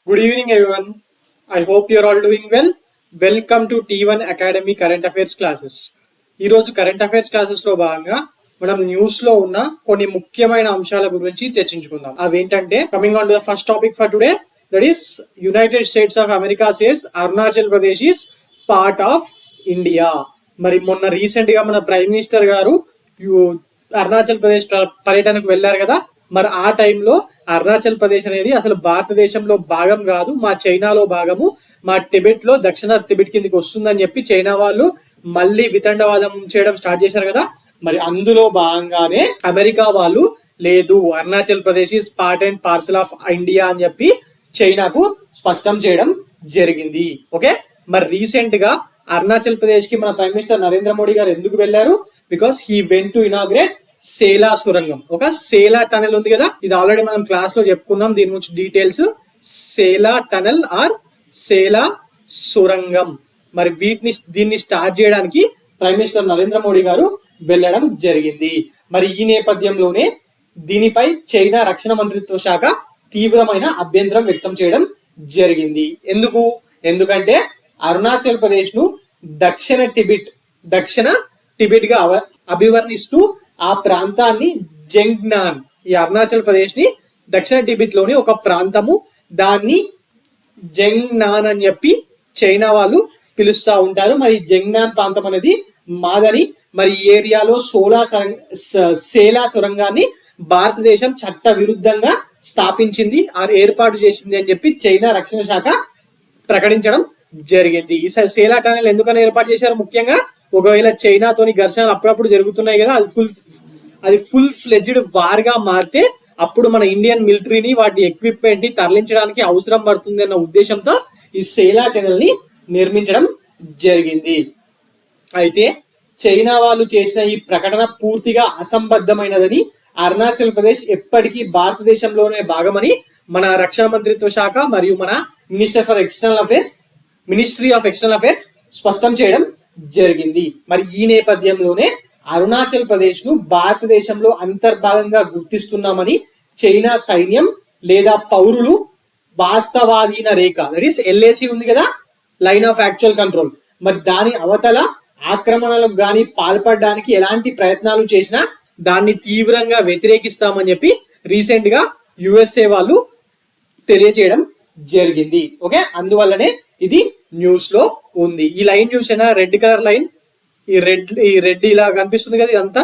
Good evening, everyone. I hope you're all doing well. Welcome to T1 Academy Current Affairs Classes. ఈ రోజు current affairs classes లో భాగంగా మనం news లో ఉన్న కొన్ని ముఖ్యమైన అంశాల గురించి చర్చించుకుందాం. అవేంటంటే coming on to the first topic for today, that is United states of America says Arunachal Pradesh is part of India. మరి మొన్న రీసెంట్ గా మన ప్రైమ్ మినిస్టర్ గారు అరుణాచల్ ప్రదేశ్ పర్యటనకు వెళ్లారు కదా. మరి ఆ టైంలో అరుణాచల్ ప్రదేశ్ అనేది అసలు భారతదేశంలో భాగం కాదు, మా చైనాలో భాగము, మా టిబెట్ లో దక్షిణ టిబెట్ కిందకి వస్తుందని చెప్పి చైనా వాళ్ళు మళ్ళీ వితండవాదం చేయడం స్టార్ట్ చేశారు కదా. మరి అందులో భాగంగానే అమెరికా వాళ్ళు లేదు, Arunachal Pradesh is part and parcel of India అని చెప్పి చైనాకు స్పష్టం చేయడం జరిగింది. ఓకే, మరి రీసెంట్ గా అరుణాచల్ ప్రదేశ్ కి మన ప్రైమ్ మినిస్టర్ నరేంద్ర మోడీ గారు ఎందుకు వెళ్లారు? Because he went to inaugurate Sela సురంగం. ఒక సేలా టనల్ ఉంది కదా, ఇది ఆల్రెడీ మనం క్లాస్ లో చెప్పుకున్నాం. దీని గురించి డీటెయిల్స్, సేలా టనల్ ఆర్ సేలా సురంగం. మరి దీన్ని స్టార్ట్ చేయడానికి ప్రైమ్ మినిస్టర్ నరేంద్ర మోడీ గారు వెళ్ళడం జరిగింది. మరి ఈ నేపథ్యంలోనే దీనిపై చైనా రక్షణ మంత్రిత్వ శాఖ తీవ్రమైన అభ్యంతరం వ్యక్తం చేయడం జరిగింది. ఎందుకంటే అరుణాచల్ ప్రదేశ్ ను దక్షిణ టిబెట్ గా అభివర్ణిస్తూ ఆ ప్రాంతాన్ని జెంగ్నాన్, ఈ అరుణాచల్ ప్రదేశ్ ని దక్షిణ టిబెట్ లోని ఒక ప్రాంతము, దాన్ని జెంగ్నాన్ అని చెప్పి చైనా వాళ్ళు పిలుస్తూ ఉంటారు. మరి జెంగ్నాన్ ప్రాంతం అనేది మాదని, మరి ఈ ఏరియాలో సేలా సొరంగాన్ని భారతదేశం చట్ట విరుద్ధంగా స్థాపించింది, ఏర్పాటు చేసింది అని చెప్పి చైనా రక్షణ శాఖ ప్రకటించడం జరిగింది. ఈ సేలా టనల్ ఎందుకని ఏర్పాటు చేశారు? ముఖ్యంగా ఒకవేళ చైనాతోని ఘర్షణలు అప్పుడప్పుడు జరుగుతున్నాయి కదా, అది ఫుల్ ఫ్లెడ్జ్డ్ వార్ గా మారితే అప్పుడు మన ఇండియన్ మిలిటరీని, వాటి ఎక్విప్మెంట్ ని తరలించడానికి అవసరం పడుతుంది అన్న ఉద్దేశంతో ఈ సేలా టనల్ ని నిర్మించడం జరిగింది. అయితే చైనా వాళ్ళు చేసిన ఈ ప్రకటన పూర్తిగా అసంబద్ధమైనదని, అరుణాచల్ ప్రదేశ్ ఎప్పటికీ భారతదేశంలోనే భాగమని మన రక్షణ మంత్రిత్వ శాఖ మరియు మన మినిస్ట్రీ ఆఫ్ ఎక్స్టర్నల్ అఫైర్స్ స్పష్టం చేయడం జరిగింది. మరి ఈ నేపథ్యంలోనే అరుణాచల్ ప్రదేశ్ ను భారతదేశంలో అంతర్భాగంగా గుర్తిస్తున్నామని చైనా సైన్యం లేదా పౌరులు వాస్తవాధీన రేఖ, దట్ ఈస్ LAC ఉంది కదా, లైన్ ఆఫ్ యాక్చువల్ కంట్రోల్, మరి దాని అవతల ఆక్రమణలకు గాని పాల్పడడానికి ఎలాంటి ప్రయత్నాలు చేసినా దాన్ని తీవ్రంగా వ్యతిరేకిస్తామని చెప్పి రీసెంట్ గా USA వాళ్ళు తెలియజేయడం జరిగింది. ఓకే, అందువల్లనే ఇది న్యూస్ లో ఉంది. ఈ లైన్ చూసినా, రెడ్ కలర్ లైన్, ఈ రెడ్ ఇలా కనిపిస్తుంది కదా, ఇదంతా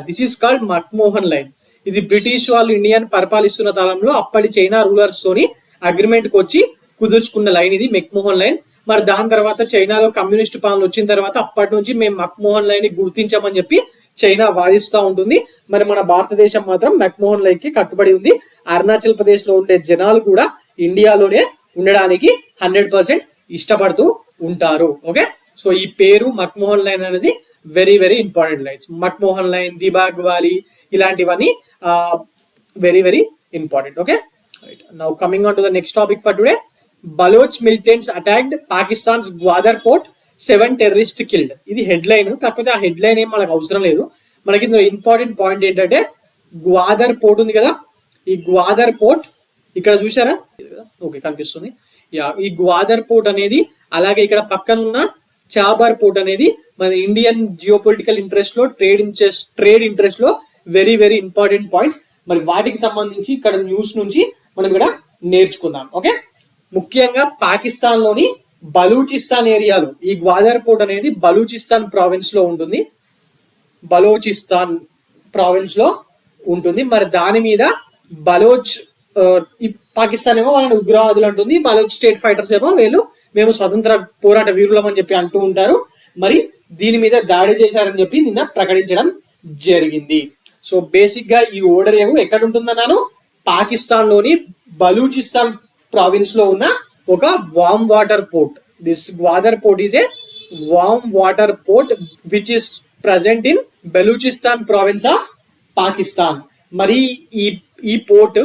దిస్ ఈస్ కాల్డ్ మక్మోహన్ లైన్. ఇది బ్రిటిష్ వాళ్ళు ఇండియాని పరిపాలిస్తున్న కాలంలో అప్పటి చైనా రూలర్స్ తోని అగ్రిమెంట్ కి వచ్చి కుదుర్చుకున్న లైన్ ఇది మక్మోహన్ లైన్. మరి దాని తర్వాత చైనాలో కమ్యూనిస్ట్ పాలన వచ్చిన తర్వాత అప్పటి నుంచి మేము మక్మోహన్ లైన్ ని గుర్తించామని చెప్పి చైనా వాదిస్తూ ఉంటుంది. మరి మన భారతదేశం మాత్రం మక్మోహన్ లైన్ కి కట్టుబడి ఉంది. అరుణాచల్ ప్రదేశ్ లో ఉండే జనాలు కూడా ఇండియాలోనే ఉండడానికి 100% ఇష్టపడుతూ ఉంటారు. ఓకే, సో ఈ పేరు మక్మోహన్ లైన్ అనేది very very important lines. McMahon line, Dibang valley, ఇలాంటివన్నీ very very important. Okay, now coming on to the next topic for today, Baloch militants attacked Pakistan's Gwadar port, 7 terrorist killed. ఇది హెడ్ లైన్, కాకపోతే ఆ head line ఏం మనకు అవసరం లేదు. మనకి ఇంపార్టెంట్ పాయింట్ ఏంటంటే గ్వాదర్ పోర్ట్ ఉంది కదా, ఈ గ్వాదర్ పోర్ట్ ఇక్కడ చూసారా, ఓకే కనిపిస్తుంది. ఈ గ్వాదర్ పోర్ట్ అనేది, అలాగే ఇక్కడ పక్కన ఉన్న చాబార్ పోర్ట్ అనేది మన ఇండియన్ జియోపొలిటికల్ ఇంట్రెస్ట్ లో, ట్రేడ్ ఇంట్రెస్ట్ లో వెరీ వెరీ ఇంపార్టెంట్ పాయింట్స్. మరి వాటికి సంబంధించి ఇక్కడ న్యూస్ నుంచి మనం ఇక్కడ నేర్చుకుందాం. ఓకే, ముఖ్యంగా పాకిస్తాన్ లోని బలూచిస్తాన్ ఏరియాలో ఈ గ్వాదర్ పోర్ట్ అనేది బలూచిస్తాన్ ప్రావిన్స్ లో ఉంటుంది. మరి దాని మీద బలోచ్, ఈ పాకిస్తాన్ ఏమో వాళ్ళని ఉగ్రవాదులు అంటుంది, బలోచ్ స్టేట్ ఫైటర్స్ ఏమో మేము స్వతంత్ర పోరాట వీరులం అని చెప్పి అంటూ ఉంటారు. మరి దీని మీద దాడి చేశారని చెప్పి నిన్న ప్రకటించడం జరిగింది. సో బేసిక్ గా ఈ ఓడర్ ఏమో ఎక్కడ ఉంటుందన్నాను, పాకిస్తాన్ లోని బలూచిస్తాన్ ప్రావిన్స్ లో ఉన్న ఒక warm water port. This Gwadar port is a warm water port which is present in Balochistan province of Pakistan. మరి ఈ పోర్ట్,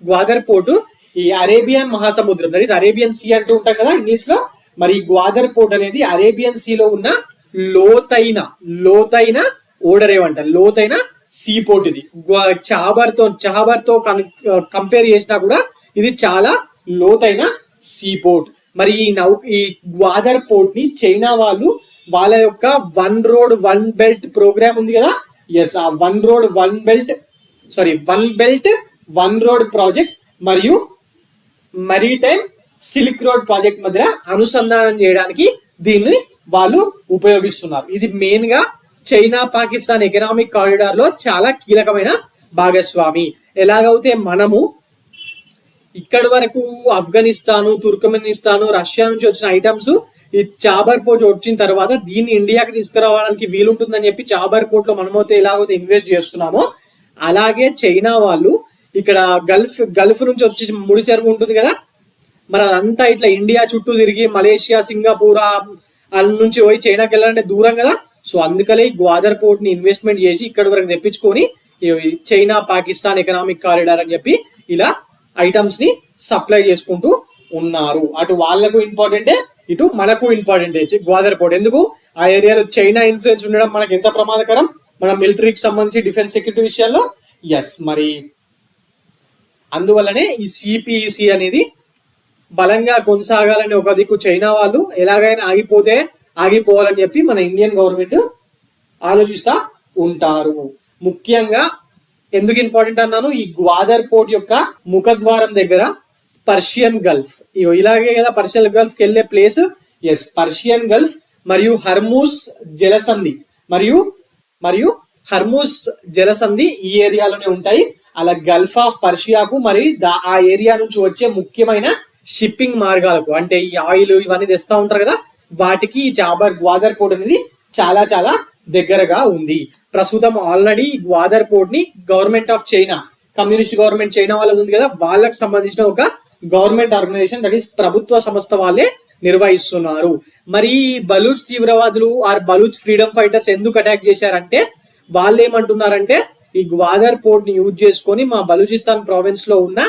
గ్వాదర్ పోర్టు ఈ అరేబియన్ మహాసముద్రం, దట్ ఈస్ అరేబియన్ సీ అంటూ ఉంటాం కదా ఇంగ్లీష్ లో. మరి గ్వాదర్ పోర్ట్ అనేది అరేబియన్ సీలో ఉన్న లోతైన ఓడర్ ఏమంట, లోతైన సీ పోర్ట్. ఇది చహాబార్ తో కంపేర్ చేసినా కూడా ఇది చాలా లోతైన సీ పోర్ట్. మరి ఈ గ్వాదర్ పోర్ట్ ని చైనా వాళ్ళు వాళ్ళ యొక్క one road one belt program ఉంది కదా, ఎస్, ఆ one belt one road project మరియు మరీటైమ్ సిల్క్ రోడ్ ప్రాజెక్ట్ మధ్య అనుసంధానం చేయడానికి దీన్ని వాళ్ళు ఉపయోగిస్తున్నారు. ఇది మెయిన్ గా చైనా పాకిస్తాన్ ఎకనామిక్ కారిడార్ లో చాలా కీలకమైన భాగస్వామి. ఎలాగైతే మనము ఇక్కడి వరకు ఆఫ్ఘనిస్తాను, తుర్కమెనిస్తాను, రష్యా నుంచి వచ్చిన ఐటమ్స్ ఈ చాబర్ పోర్ట్ వచ్చిన తర్వాత దీన్ని ఇండియాకి తీసుకురావడానికి వీలుంటుందని చెప్పి చాబర్ పోర్ట్ లో మనమైతే ఎలాగైతే ఇన్వెస్ట్ చేస్తున్నామో, అలాగే చైనా వాళ్ళు ఇక్కడ గల్ఫ్ నుంచి వచ్చి ముడి చెరువు ఉంటుంది కదా, మరి అదంతా ఇట్లా ఇండియా చుట్టూ తిరిగి మలేషియా, సింగపూర్ వాళ్ళ నుంచి పోయి చైనాకి వెళ్ళాలంటే దూరం కదా. సో అందుకనే గ్వాదర్ పోర్ట్ ని ఇన్వెస్ట్మెంట్ చేసి ఇక్కడి వరకు తెప్పించుకొని చైనా పాకిస్తాన్ ఎకనామిక్ కారిడార్ అని చెప్పి ఇలా ఐటమ్స్ ని సప్లై చేసుకుంటూ ఉన్నారు. అటు వాళ్లకు ఇంపార్టెంటే, ఇటు మనకు ఇంపార్టెంటే గ్వాదర్ పోర్ట్. ఎందుకు? ఆ ఏరియాలో చైనా ఇన్ఫ్లుయెన్స్ ఉండడం మనకు ఎంత ప్రమాదకరం మన మిలిటరీకి సంబంధించి డిఫెన్స్ సెక్యూరిటీ విషయాల్లో. ఎస్, మరి అందువల్లనే ఈ సిపిఈసి అనేది బలంగా కొనసాగాలని ఒక దిక్కు చైనా వాళ్ళు ఎలాగైనా ఆగిపోవాలని చెప్పి మన ఇండియన్ గవర్నమెంట్ ఆలోచిస్తా ఉంటారు. ముఖ్యంగా ఎందుకు ఇంపార్టెంట్ అన్నాను, ఈ గ్వాదర్ పోర్ట్ యొక్క ముఖద్వారం దగ్గర పర్షియన్ గల్ఫ్, ఇలాగే కదా పర్షియన్ గల్ఫ్ కి వెళ్ళే ప్లేస్. ఎస్, పర్షియన్ గల్ఫ్ మరియు హర్మూస్ జలసంధి మరియు హర్మూస్ జలసంధి ఈ ఏరియాలోనే ఉంటాయి. అలా గల్ఫ్ ఆఫ్ పర్షియాకు మరి ఆ ఏరియా నుంచి వచ్చే ముఖ్యమైన షిప్పింగ్ మార్గాలకు, అంటే ఈ ఆయిల్ ఇవన్నీ తెస్తా ఉంటారు కదా, వాటికి ఈ గ్వాదర్ పోర్ట్ అనేది చాలా చాలా దగ్గరగా ఉంది. ప్రస్తుతం ఆల్రెడీ గ్వాదర్ పోర్ట్ ని government of China, communist government China వాళ్ళది ఉంది కదా, వాళ్ళకి సంబంధించిన ఒక గవర్నమెంట్ ఆర్గనైజేషన్, దట్ ఈస్ ప్రభుత్వ సంస్థ వాళ్ళే నిర్వహిస్తున్నారు. మరి బలూచ్ తీవ్రవాదులు ఆర్ బలూచ్ ఫ్రీడమ్ ఫైటర్స్ ఎందుకు అటాక్ చేశారంటే, వాళ్ళు ఏమంటున్నారంటే ఈ గ్వాదర్ పోర్ట్ ని యూజ్ చేసుకొని మా బలూచిస్తాన్ ప్రావిన్స్ లో ఉన్న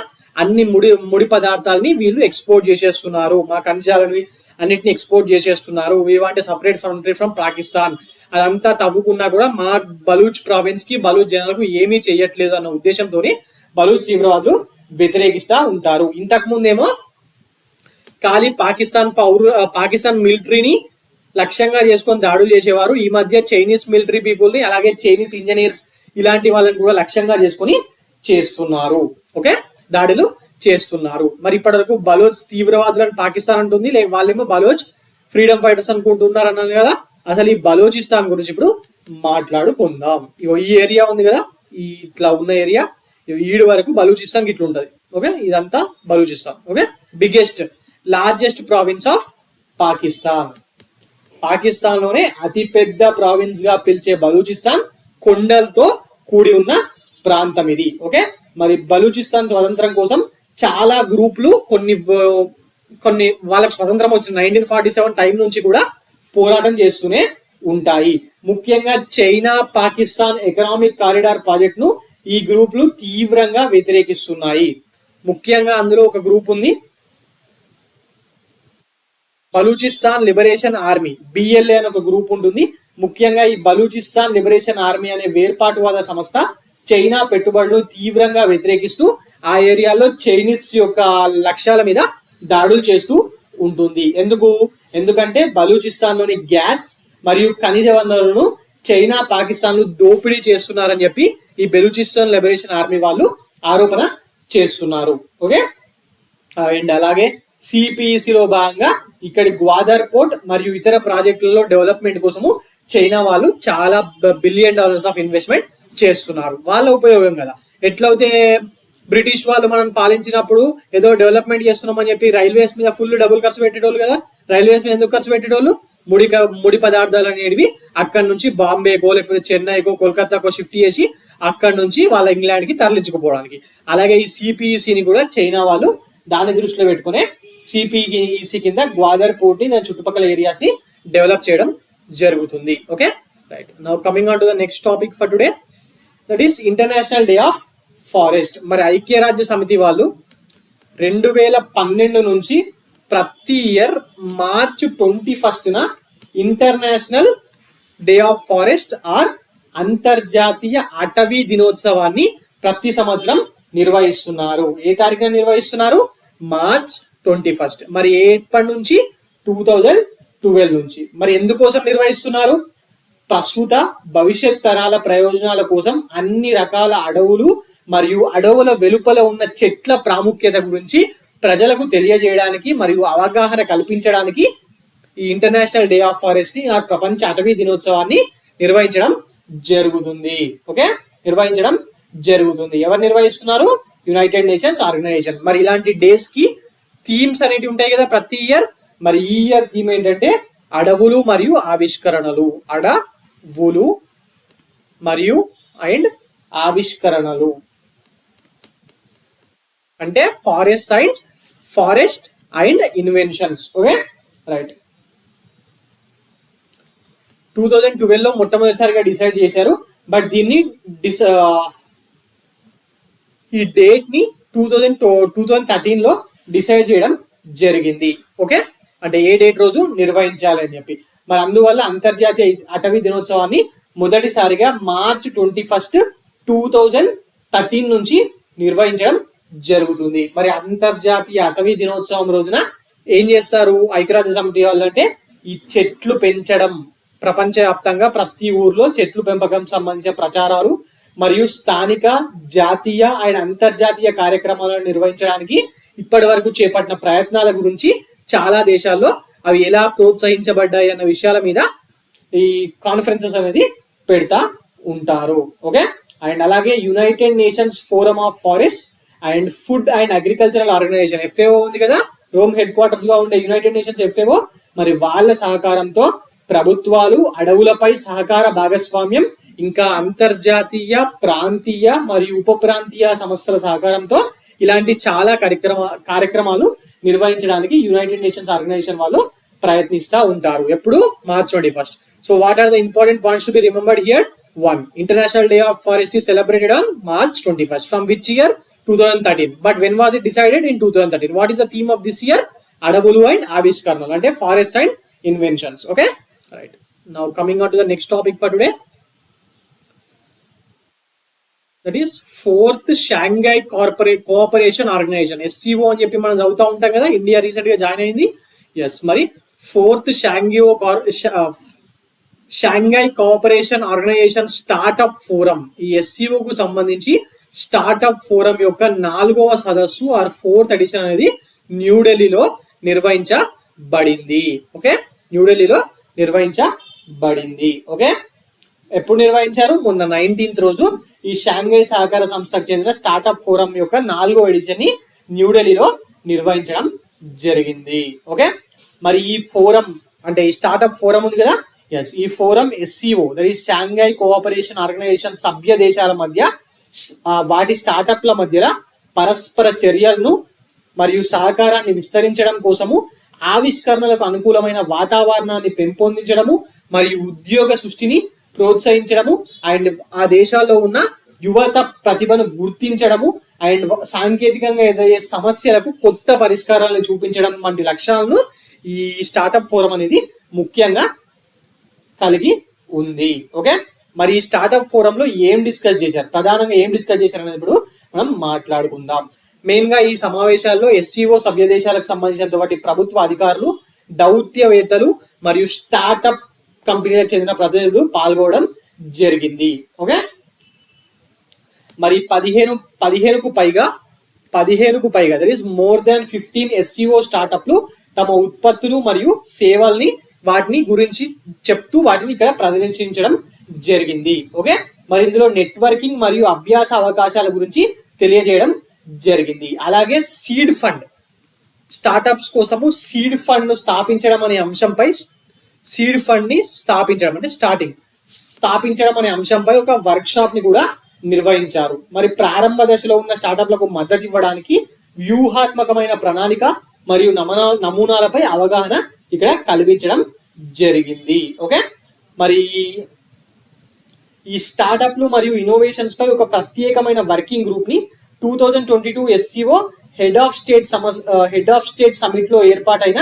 అన్ని ముడి పదార్థాలని వీళ్ళు ఎక్స్పోర్ట్ చేసేస్తున్నారు, మా ఖనిజాలని అన్నిటిని ఎక్స్పోర్ట్ చేసేస్తున్నారు. We want separate country from Pakistan. అదంతా తవ్వుకున్నా కూడా మా బలూచ్ ప్రావిన్స్ కి బలూచ్ జనాలకు ఏమీ చేయట్లేదు అన్న ఉద్దేశంతో బలూచ్ తీవ్రవాదులు వ్యతిరేకిస్తా ఉంటారు. ఇంతకు ముందేమో ఖాళీ పాకిస్తాన్ మిలిటరీని లక్ష్యంగా చేసుకొని దాడులు చేసేవారు. ఈ మధ్య చైనీస్ మిలిటరీ పీపుల్ ని, అలాగే చైనీస్ ఇంజనీర్స్ ఇలాంటి వాళ్ళని కూడా లక్ష్యంగా చేసుకొని చేస్తున్నారు. ఓకే, దాడులు చేస్తున్నారు. మరి ఇప్పటి వరకు బలోచ్ తీవ్రవాదులను పాకిస్తాన్ అంటుంది, లేక వాళ్ళేమో బలోచ్ ఫ్రీడమ్ ఫైటర్స్ అనుకుంటున్నారు అన్నాను కదా. అసలు ఈ బలోచిస్తాన్ గురించి ఇప్పుడు మాట్లాడుకుందాం. ఈ ఏరియా ఉంది కదా, ఈ ఇట్లా ఉన్న ఏరియా ఈడు వరకు బలూచిస్తాన్ ఇట్లా ఉంటది. ఓకే, ఇదంతా Balochistan. Okay, largest province of Pakistan. Pakistan లోనే అతి పెద్ద ప్రావిన్స్ గా పిలిచే బలూచిస్తాన్ కొండలతో కూడి ఉన్న ప్రాంతం ఇది. ఓకే, మరి బలూచిస్తాన్ స్వతంత్రం కోసం చాలా గ్రూపులు కొన్ని వాళ్ళకి స్వతంత్రం వచ్చిన 1947 టైం నుంచి కూడా పోరాటం చేస్తూనే ఉంటాయి. ముఖ్యంగా China Pakistan economic corridor project ను ఈ గ్రూపులు తీవ్రంగా వ్యతిరేకిస్తున్నాయి. ముఖ్యంగా అందులో ఒక గ్రూప్ ఉంది, బలూచిస్తాన్ లిబరేషన్ ఆర్మీ, బిఎల్ఏ అని ఒక గ్రూప్ ఉంటుంది. ముఖ్యంగా ఈ బలూచిస్తాన్ లిబరేషన్ ఆర్మీ అనే వేర్పాటువాద సంస్థ చైనా పెట్టుబడులు తీవ్రంగా వ్యతిరేకిస్తూ ఆ ఏరియాలో చైనీస్ యొక్క లక్ష్యాల మీద దాడులు చేస్తూ ఉంటుంది. ఎందుకంటే బలూచిస్తాన్ లోని గ్యాస్ మరియు ఖనిజ వనరులను చైనా పాకిస్తాన్లు దోపిడీ చేస్తున్నారని చెప్పి ఈ బలూచిస్తాన్ లిబరేషన్ ఆర్మీ వాళ్ళు ఆరోపణ చేస్తున్నారు. ఓకే, అండ్ అలాగే సిపిఈసిలో భాగంగా ఇక్కడి గ్వాదర్ పోర్ట్ మరియు ఇతర ప్రాజెక్టులలో డెవలప్మెంట్ కోసము చైనా వాళ్ళు చాలా $బిలియన్ ఆఫ్ ఇన్వెస్ట్మెంట్ చేస్తున్నారు. వాళ్ళ ఉపయోగం కదా. ఎట్లయితే బ్రిటిష్ వాళ్ళు మనం పాలించినప్పుడు ఏదో డెవలప్మెంట్ చేస్తున్నామని చెప్పి రైల్వేస్ మీద ఫుల్ డబ్బులు ఖర్చు పెట్టేటోళ్ళు కదా. రైల్వేస్ మీద ఎందుకు ఖర్చు పెట్టేటోళ్ళు? ముడి పదార్థాలు అనేవి అక్కడ నుంచి బాంబేకో లేకపోతే చెన్నైకో కోల్కతాకో షిఫ్ట్ చేసి అక్కడ నుంచి వాళ్ళ ఇంగ్లాండ్ కి తరలించుకుపోవడానికి. అలాగే ఈ సిపిఈసిని కూడా చైనా వాళ్ళు దాన్ని దృష్టిలో పెట్టుకునే సిపిఈసి కింద గ్వాదర్ పోర్ట్ ని దాని చుట్టుపక్కల ఏరియాస్ ని డెవలప్ చేయడం జరుగుతుంది. Okay, right. Now coming on to the next topic for today, that is international day of forest. మరి ఐక్యరాజ్య సమితి వాళ్ళు 2012 నుంచి ప్రతి ఇయర్ మార్చ్ 21న international day of forest or అంతర్జాతీయ అటవీ దినోత్సవాన్ని ప్రతి సంవత్సరం నిర్వహిస్తున్నారు. ఏ తారీఖున నిర్వహిస్తున్నారు? మార్చ్ 21. మరి ఎప్పటి నుంచి? 2012 నుంచి. మరి ఎందుకోసం నిర్వహిస్తున్నారు? ప్రస్తుత భవిష్యత్ తరాల ప్రయోజనాల కోసం అన్ని రకాల అడవులు మరియు అడవుల వెలుపల ఉన్న చెట్ల ప్రాముఖ్యత గురించి ప్రజలకు తెలియజేయడానికి మరియు అవగాహన కల్పించడానికి ఈ ఇంటర్నేషనల్ డే ఆఫ్ ఫారెస్ట్ ని ప్రపంచ అటవీ దినోత్సవాన్ని నిర్వహించడం జరుగుతుంది. ఓకే, నిర్వహించడం జరుగుతుంది. ఎవరు నిర్వహిస్తున్నారు? United Nations organization. మరి ఇలాంటి డేస్ కి థీమ్స్ అనేవి ఉంటాయి కదా ప్రతి ఇయర్. మరి ఈ ఇయర్ థీమ్ ఏంటంటే అడవులు మరియు ఆవిష్కరణలు. అడవులు మరియు అండ్ ఆవిష్కరణలు అంటే forest science, forest and inventions. Okay, right. 2012లో మొట్టమొదటిసారిగా డిసైడ్ చేశారు. బట్ దీన్ని ఈ డేట్ ని 2013లో డిసైడ్ చేయడం జరిగింది. ఓకే, అంటే ఏ డేట్ రోజు నిర్వహించాలి అని చెప్పి. మరి అందువల్ల అంతర్జాతీయ అటవీ దినోత్సవాన్ని మొదటిసారిగా మార్చ్ 21, 2013 నుంచి నిర్వహించడం జరుగుతుంది. మరి అంతర్జాతీయ అటవీ దినోత్సవం రోజున ఏం చేస్తారు ఐక్యరాజ్య సమితి వాళ్ళు అంటే ఈ చెట్లు పెంచడం, ప్రపంచవ్యాప్తంగా ప్రతి ఊర్లో చెట్లు పెంపకం సంబంధించిన ప్రచారాలు మరియు స్థానిక, జాతీయ అండ్ అంతర్జాతీయ కార్యక్రమాలను నిర్వహించడానికి ఇప్పటి వరకు చేపట్టిన ప్రయత్నాల గురించి చాలా దేశాల్లో అవి ఎలా ప్రోత్సహించబడ్డాయి అన్న విషయాల మీద ఈ కాన్ఫరెన్సెస్ అనేది పెడతా ఉంటారు. ఓకే, అండ్ అలాగే United Nations forum of forest and food and agricultural organization FAO ఉంది కదా, రోమ్ హెడ్ క్వార్టర్స్ గా ఉండే యునైటెడ్ నేషన్స్ FAO. మరి వాళ్ళ సహకారంతో ప్రభుత్వాలు అడవులపై సహకార భాగస్వామ్యం, ఇంకా అంతర్జాతీయ, ప్రాంతీయ మరియు ఉప ప్రాంతీయ సంస్థల సహకారంతో ఇలాంటి చాలా కార్యక్రమాలు నిర్వహించడానికి యునైటెడ్ నేషన్స్ ఆర్గనైజేషన్ వాళ్ళు ప్రయత్నిస్తూ ఉంటారు. ఎప్పుడు? March 21. So what are the important points to be remembered here? 1. International day of forest is celebrated on March 21. From which year? 2013. But when was it decided? In 2013. What is the theme of this year? అడవులు and ఆవిష్కరణలు అంటే forest and inventions. Okay, right. Now coming on to the next topic for today. That is 4th Shanghai cooperation organization, SCO అని చెప్పి మనం చదువుతూ ఉంటాం కదా. India recent గా జాయిన్ అయింది. ఎస్, మరి 4th Shanghai cooperation organization startup forum, ఈ SCO కు సంబంధించి స్టార్ట్అప్ ఫోరం యొక్క 4వ సదస్సు ఆర్ 4th ఎడిషన్ అనేది న్యూఢిల్లీలో నిర్వహించబడింది. ఓకే, న్యూఢిల్లీలో నిర్వహించబడింది. ఓకే, ఎప్పుడు నిర్వహించారు? మొన్న 19th రోజు ఈ షాంఘై సహకార సంస్థకు చెందిన స్టార్ట్అప్ ఫోరం యొక్క 4వ ఎడిషన్ ని న్యూఢిల్లీలో నిర్వహించడం జరిగింది. ఓకే, మరి ఈ ఫోరం అంటే ఈ స్టార్ట్అప్ ఫోరం ఉంది కదా, ఎస్, ఈ forum SCO that is Shanghai cooperation organization సభ్య దేశాల మధ్య వాటి స్టార్టప్ల మధ్యలో పరస్పర చర్యలను మరియు సహకారాన్ని విస్తరించడం కోసము, ఆవిష్కరణలకు అనుకూలమైన వాతావరణాన్ని పెంపొందించడము మరియు ఉద్యోగ సృష్టిని ప్రోత్సహించడము అండ్ ఆ దేశాల్లో ఉన్న యువత ప్రతిభను గుర్తించడము అండ్ సాంకేతికంగా ఎదురయ్యే సమస్యలకు కొత్త పరిష్కారాలను చూపించడం వంటి లక్ష్యాలను ఈ స్టార్టప్ ఫోరం అనేది ముఖ్యంగా కలిగి ఉంది. ఓకే, మరి ఈ స్టార్టప్ ఫోరంలో ఏం డిస్కస్ చేశారు, ప్రధానంగా ఏం డిస్కస్ చేశారు అనేది ఇప్పుడు మనం మాట్లాడుకుందాం. మెయిన్ గా ఈ సమావేశాల్లో SCO సభ్య దేశాలకు సంబంధించినటువంటి ప్రభుత్వ అధికారులు, దౌత్యవేత్తలు మరియు స్టార్టప్ కంపెనీలకు చెందిన ప్రతినిధులు పాల్గొనడం జరిగింది. ఓకే, మరి 15కు పైగా that is more than 15 SCO స్టార్టప్లు తమ ఉత్పత్తులు మరియు సేవల్ని వాటిని గురించి చెప్తూ వాటిని ఇక్కడ ప్రదర్శించడం జరిగింది. ఓకే, మరి ఇందులో నెట్వర్కింగ్ మరియు అభ్యాస అవకాశాల గురించి తెలియజేయడం జరిగింది. అలాగే సీడ్ ఫండ్, స్టార్టప్స్ కోసము సీడ్ ఫండ్ ను స్థాపించడం అనే అంశంపై, సీడ్ ఫండ్ ని స్థాపించడం అంటే స్థాపించడం అనే అంశంపై ఒక వర్క్ షాప్ ని కూడా నిర్వహించారు. మరి ప్రారంభ దశలో ఉన్న స్టార్టప్లకు మద్దతు ఇవ్వడానికి వ్యూహాత్మకమైన ప్రణాళిక మరియు నమూనాలపై అవగాహన ఇక్కడ కల్పించడం జరిగింది. ఓకే, మరి ఈ స్టార్టప్లు మరియు ఇన్నోవేషన్స్ పై ఒక ప్రత్యేకమైన వర్కింగ్ గ్రూప్ ని 2022 SCO head of state summit లో ఏర్పాటైన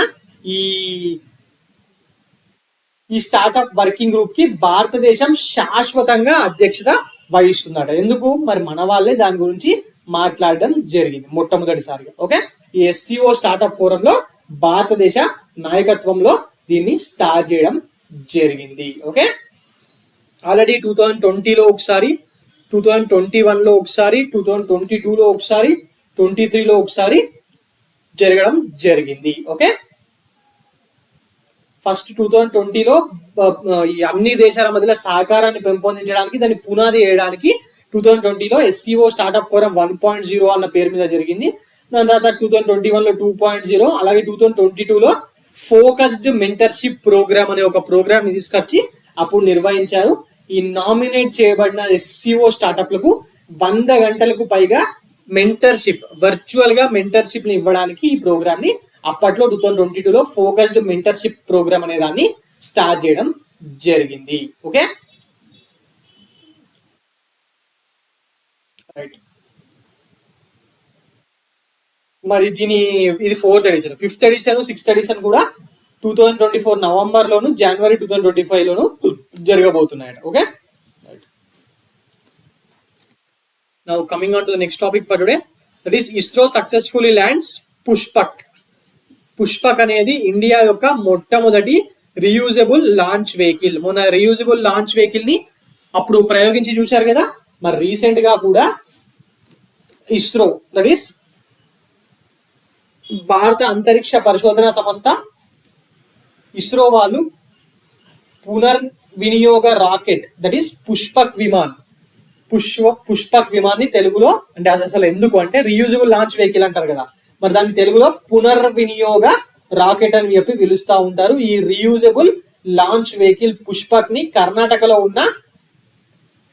ఈ స్టార్టప్ వర్కింగ్ గ్రూప్ కి భారతదేశం శాశ్వతంగా అధ్యక్షత వహిస్తుందట. ఎందుకు? మరి మన వాళ్ళే దాని గురించి మాట్లాడడం జరిగింది మొట్టమొదటిసారిగా. ఓకే, ఈ ఎస్సీఓ స్టార్ట్అప్ ఫోరంలో భారతదేశ నాయకత్వంలో దీన్ని స్టార్ట్ చేయడం జరిగింది. ఓకే, ఆల్రెడీ 2020లో ఒకసారి, 2021లో ఒకసారి, 2022లో ఒకసారి, 23లో ఒకసారి జరగడం జరిగింది. ఓకే, ఫస్ట్ 2020లో ఈ అన్ని దేశాల మధ్యలో సహకారాన్ని పెంపొందించడానికి, దాన్ని పునాది వేయడానికి 2020లో ఎస్సీఓ స్టార్ట్అప్ ఫోరం 1.0 అన్న పేరు మీద జరిగింది. దాని తర్వాత 2021లో 2.0, అలాగే 2022లో ఫోకస్డ్ మెంటర్షిప్ ప్రోగ్రామ్ అనే ఒక ప్రోగ్రామ్ ని తీసుకొచ్చి అప్పుడు నిర్వహించారు. ఈ నామినేట్ చేయబడిన ఎస్సీఓ స్టార్ట్అప్లకు 100 గంటలకు పైగా మెంటర్షిప్, వర్చువల్ గా మెంటర్షిప్ ని ఇవ్వడానికి ఈ ప్రోగ్రామ్ ని అప్పట్లో 2022లో ఫోకస్డ్ మెంటర్షిప్ ప్రోగ్రామ్ అనే దాన్ని స్టార్ట్ చేయడం జరిగింది. Okay, right. మరి ఇది 4th edition. 5th edition, 6th edition కూడా 2024 నవంబర్ లోను, జనవరి 2025 లోను జరగబోతున్నాయట. Okay, now coming on to the next topic for today, that is ISRO successfully lands Pushpak. Pushpak అనేది ఇండియా యొక్క మొట్టమొదటి రీయూజబుల్ లాంచ్ వెహికల్. మొన్న రీయూజబుల్ లాంచ్ వెహికల్ ని అప్పుడు ప్రయోగించి చూశారు కదా. మరి రీసెంట్ గా కూడా ఇస్రో, దట్ ఈస్ భారత అంతరిక్ష పరిశోధన సంస్థ, ఇస్రో వాళ్ళు పునర్వినియోగ రాకెట్, దట్ ఈస్ పుష్పక్ విమాన్ ని తెలుగులో, అంటే అసలు ఎందుకు అంటే రీయూజబుల్ లాంచ్ వెహికల్ అంటారు కదా, మరి దాన్ని తెలుగులో పునర్వినియోగ రాకెట్ అని చెప్పి పిలుస్తూ ఉంటారు. ఈ రీయూజబుల్ లాంచ్ వెహికల్ పుష్పక్ ని కర్ణాటకలో ఉన్న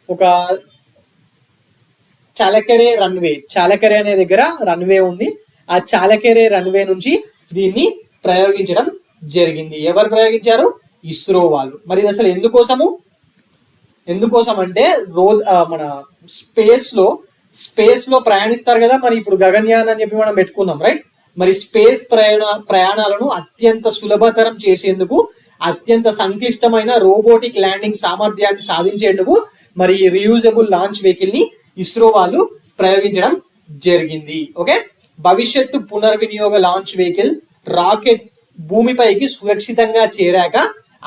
ఒక చాలకెరే అనే దగ్గర రన్వే ఉంది. ఆ చాలకెరే రన్వే నుంచి దీన్ని ప్రయోగించడం జరిగింది. ఎవరు ప్రయోగించారు? ఇస్రో వాళ్ళు. మరి ఇది అసలు ఎందుకోసం అంటే మన స్పేస్ లో ప్రయాణిస్తారు కదా. మరి ఇప్పుడు గగన్యాన్ అని చెప్పి మనం పెట్టుకున్నాం, రైట్. మరి స్పేస్ ప్రయాణాలను అత్యంత సులభతరం చేసేందుకు, అత్యంత సంక్లిష్టమైన రోబోటిక్ ల్యాండింగ్ సామర్థ్యాన్ని సాధించేందుకు మరి ఈ రీయూజబుల్ లాంచ్ వెహికల్ ని ఇస్రో వాళ్ళు ప్రయోగించడం జరిగింది. ఓకే, భవిష్యత్తు పునర్వినియోగ లాంచ్ వెహికల్ రాకెట్ భూమిపైకి సురక్షితంగా చేరాక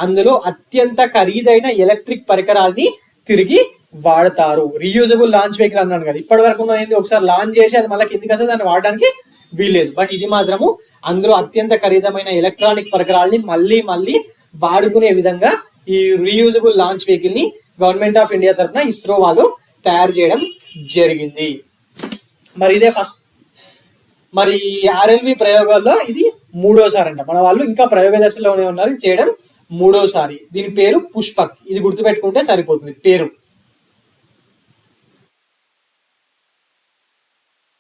అందులో అత్యంత ఖరీదైన ఎలక్ట్రిక్ పరికరాల్ని తిరిగి వాడతారు. రీయూజబుల్ లాంచ్ వెహికల్ అన్నాను కదా, ఇప్పటి వరకు ఉన్నది ఒకసారి లాంచ్ చేసి అది మళ్ళీ కిందికి వస్తే దాన్ని వాడడానికి వీల్లేదు. బట్ ఇది మాత్రము అందులో అత్యంత ఖరీదమైన ఎలక్ట్రానిక్ పరికరాల్ని మళ్ళీ వాడుకునే విధంగా ఈ రీయూజబుల్ లాంచ్ వెహికల్ ని గవర్నమెంట్ ఆఫ్ ఇండియా తరఫున ఇస్రో వాళ్ళు తయారు చేయడం జరిగింది. మరి ఇదే ఫస్ట్. మరి ఆర్ఎల్వి ప్రయోగాల్లో ఇది 3వసారి అంట. మన వాళ్ళు ఇంకా ప్రయోగ దశలోనే ఉన్నారు, ఇది చేయడం 3వసారి. దీని పేరు పుష్పక్. ఇది గుర్తుపెట్టుకుంటే సరిపోతుంది పేరు.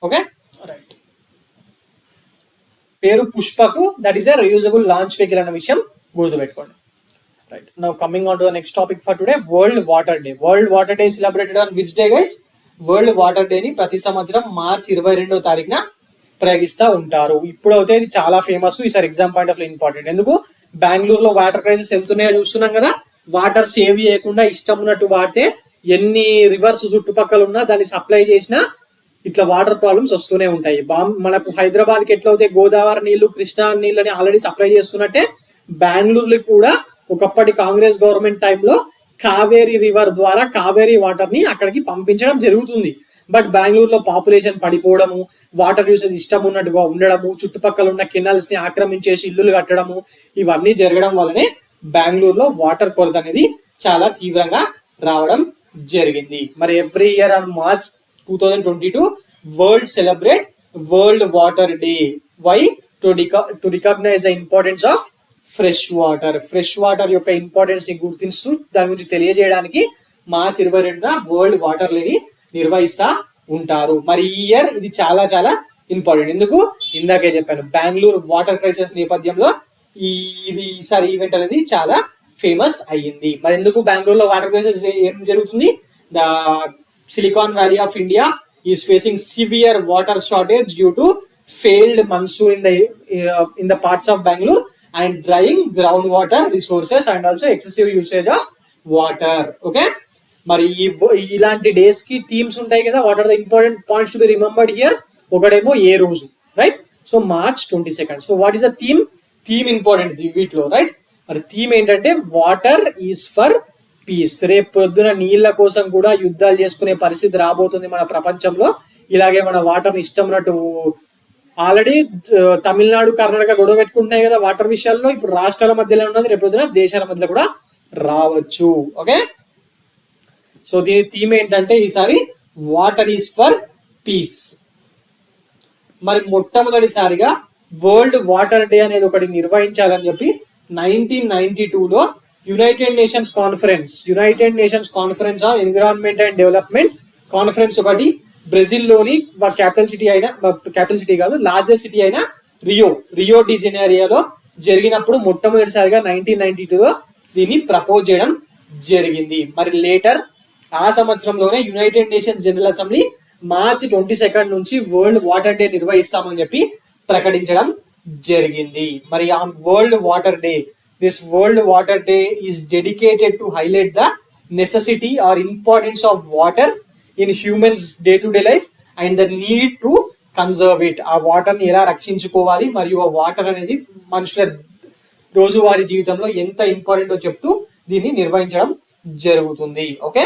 Okay, right. పేరు Pushpak, that is a reusable launch vehicle అన్న విషయం గుర్తుపెట్టుకోండి. Right, now coming on to the next topic for today, world water day. World water day celebrated on which day guys? World water day ని ప్రతి సంవత్సరం మార్చి 22వ తారీఖున ప్రయోగిస్తూ ఉంటారు. ఇప్పుడైతే ఇది చాలా ఫేమస్. ఈసారి ఎగ్జామ్ పాయింట్ ఆఫ్ ఇంపార్టెంట్. ఎందుకు? బెంగళూరులో వాటర్ క్రైసిస్ ఎంతున్నాయో చూస్తున్నాం కదా. వాటర్ సేవ్ చేయకుండా ఇష్టం ఉన్నట్టు వాడితే ఎన్ని రివర్స్ చుట్టుపక్కల ఉన్నా దాన్ని సప్లై చేసినా ఇట్లా వాటర్ ప్రాబ్లమ్స్ వస్తూనే ఉంటాయి. మనకు హైదరాబాద్ కి ఎట్లా అవుతాయి, గోదావరి నీళ్లు, కృష్ణా నీళ్ళని ఆల్రెడీ సప్లై చేస్తున్నట్టే బెంగళూరులో కూడా ఒకప్పటి కాంగ్రెస్ గవర్నమెంట్ టైంలో కావేరీ రివర్ ద్వారా కావేరీ వాటర్ ని అక్కడికి పంపించడం జరుగుతుంది. బట్ బెంగళూరులో పాపులేషన్ పడిపోవడము, వాటర్ యూసేజ్ ఇష్టం ఉన్నట్టుగా ఉండడము, చుట్టుపక్కల ఉన్న కెనాల్స్ ని ఆక్రమించేసి ఇల్లులు కట్టడము, ఇవన్నీ జరగడం వల్లనే బెంగళూరులో వాటర్ కొరత అనేది చాలా తీవ్రంగా రావడం జరిగింది. మరి every year on March 2022 world celebrate world water day. Why? To recognize the importance of fresh water యొక్క ఇంపార్టెన్స్ ని గుర్తిస్తూ దాని గురించి తెలియజేయడానికి మార్చ్ 22న వరల్డ్ వాటర్ డే ని నిర్వహిస్తా ఉంటారు. మరి ఈ ఇయర్ ఇది చాలా చాలా ఇంపార్టెంట్. ఎందుకు? ఇందాకే చెప్పాను, బెంగళూరు వాటర్ క్రైసిస్ నేపథ్యంలో ఈసారి ఈవెంట్ అనేది చాలా ఫేమస్ అయ్యింది. మరి ఎందుకు బెంగళూరులో వాటర్ క్రైసిస్ ఏం జరుగుతుంది? The silicon valley of India is facing severe water shortage due to failed monsoon in the parts of Bangalore and drying groundwater resources and also excessive usage of water. Okay, మరి ఇలాంటి days కి themes ఉంటాయి కదా. What are the important points to be remembered here? ఒకటేమో ఏ రోజు, right. So March 22. So what is the theme? Theme important వీటిలో, right? మరి థీమ్ ఏంటంటే వాటర్ ఈజ్ ఫర్ పీస్. రేపు పొద్దున నీళ్ళ కోసం కూడా యుద్ధాలు చేసుకునే పరిస్థితి రాబోతుంది మన ప్రపంచంలో. ఇలాగే మన వాటర్ ఇష్టం ఉన్నట్టు ఆల్రెడీ తమిళనాడు కర్ణాటక గొడవ పెట్టుకుంటున్నాయి కదా వాటర్ విషయాల్లో. ఇప్పుడు రాష్ట్రాల మధ్యలో ఉన్నది, రేపు పొద్దున దేశాల మధ్యలో కూడా రావచ్చు. ఓకే, సో దీని థీమ్ ఏంటంటే ఈసారి వాటర్ ఈజ్ ఫర్ పీస్. మరి మొట్టమొదటిసారిగా వరల్డ్ వాటర్ డే అనేది ఒకటి నిర్వహించాలని చెప్పి 1992లో United Nations conference on environment and development conference ఒకటి బ్రెజిల్లోని క్యాపిటల్ సిటీ కాదు, లార్జెస్ట్ సిటీ అయిన రియో డి జెనైరోలో జరిగినప్పుడు మొట్టమొదటిసారిగా 1992లో దీన్ని ప్రపోజ్ చేయడం జరిగింది. మరి లేటర్ ఆ సంవత్సరంలోనే United nations general assembly March 22 నుంచి వరల్డ్ వాటర్ డే నిర్వహిస్తామని చెప్పి ప్రకటించడం జరిగింది. మరి ఆ world water day, this world water day is dedicated to highlight the necessity or importance of water in humans day to day life and the need to conserve it. ఆ వాటర్ని ఎలా రక్షించుకోవాలి మరియు ఆ వాటర్ అనేది మనుషుల రోజువారీ జీవితంలో ఎంత ఇంపార్టెంటో చెప్తూ దీన్ని నిర్వహించడం జరుగుతుంది. Okay,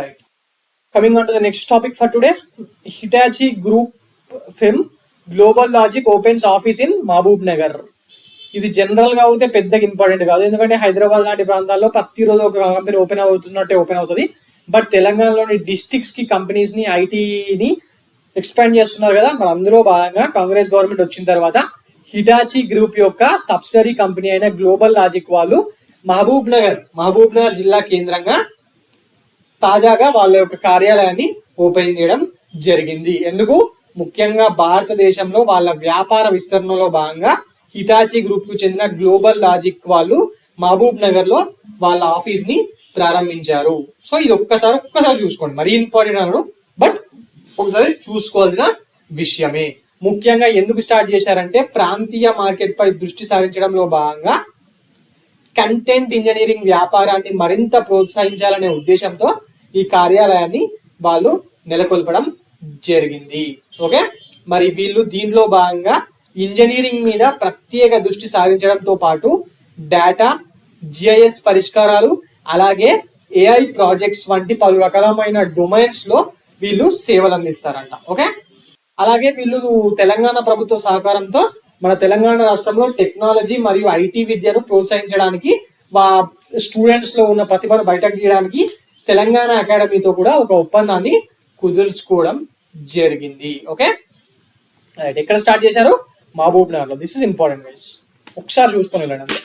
right. Coming on to the next topic for today. Hitachi group firm global logic opens office in Mahabubnagar. ఇది జనరల్ గా అయితే పెద్దగా ఇంపార్టెంట్ కాదు, ఎందుకంటే హైదరాబాద్ లాంటి ప్రాంతాల్లో ప్రతిరోజు ఒక కంపెనీ ఓపెన్ అవుతుంది. బట్ తెలంగాణలోని డిస్ట్రిక్ట్స్ కి కంపెనీస్ ని ఐటీని ఎక్స్పాండ్ చేస్తున్నారు కదా. మరి అందులో భాగంగా కాంగ్రెస్ గవర్నమెంట్ వచ్చిన తర్వాత హిటాచీ గ్రూప్ యొక్క సబ్సిడరీ కంపెనీ అయిన గ్లోబల్ లాజిక్ వాళ్ళు మహబూబ్ నగర్ జిల్లా కేంద్రంగా తాజాగా వాళ్ళ యొక్క కార్యాలయాన్ని ఓపెన్ చేయడం జరిగింది. ఎందుకు? ముఖ్యంగా భారతదేశంలో వాళ్ళ వ్యాపార విస్తరణలో భాగంగా హిటాచీ గ్రూప్ కు చెందిన గ్లోబల్ లాజిక్ వాళ్ళు మహబూబ్ నగర్ లో వాళ్ళ ఆఫీస్ ని ప్రారంభించారు. సో ఇది ఒక్కసారి చూసుకోండి, మరీ ఇంపార్టెంట్ అన్నాడు, బట్ ఒకసారి చూసుకోవాల్సిన విషయమే. ముఖ్యంగా ఎందుకు స్టార్ట్ చేశారంటే ప్రాంతీయ మార్కెట్ పై దృష్టి సారించడంలో భాగంగా కంటెంట్ ఇంజనీరింగ్ వ్యాపారాన్ని మరింత ప్రోత్సహించాలనే ఉద్దేశంతో ఈ కార్యాలయాన్ని వాళ్ళు నెలకొల్పడం జరిగింది. ఓకే, మరి వీళ్ళు దీనిలో భాగంగా ఇంజనీరింగ్ మీద ప్రత్యేక దృష్టి సారించడంతో పాటు డేటా, జిఐఎస్ పరిష్కారాలు, అలాగే ఏఐ ప్రాజెక్ట్స్ వంటి పలు రకాలమైన డొమైన్స్ లో వీళ్ళు సేవలు అందిస్తారంట. ఓకే, అలాగే వీళ్ళు తెలంగాణ ప్రభుత్వ సహకారంతో మన తెలంగాణ రాష్ట్రంలో టెక్నాలజీ మరియు ఐటీ విద్యను ప్రోత్సహించడానికి స్టూడెంట్స్ లో ఉన్న ప్రతిభను బయటకు తీయడానికి తెలంగాణ అకాడమీతో కూడా ఒక ఒప్పందాన్ని కుదుర్చుకోవడం జరిగింది. Okay, right. ఎక్కడ స్టార్ట్ చేశారు? మహబూబ్ నగర్లో. దిస్ ఇస్ ఇంపార్టెంట్ గైస్, ఒకసారి చూసుకొని వెళ్ళండి.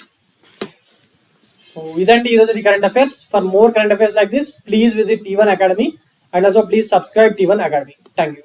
సో ఇదండి ఈరోజు current affairs. For more current affairs like this please visit T1 Academy and also please subscribe T1 Academy. Thank you.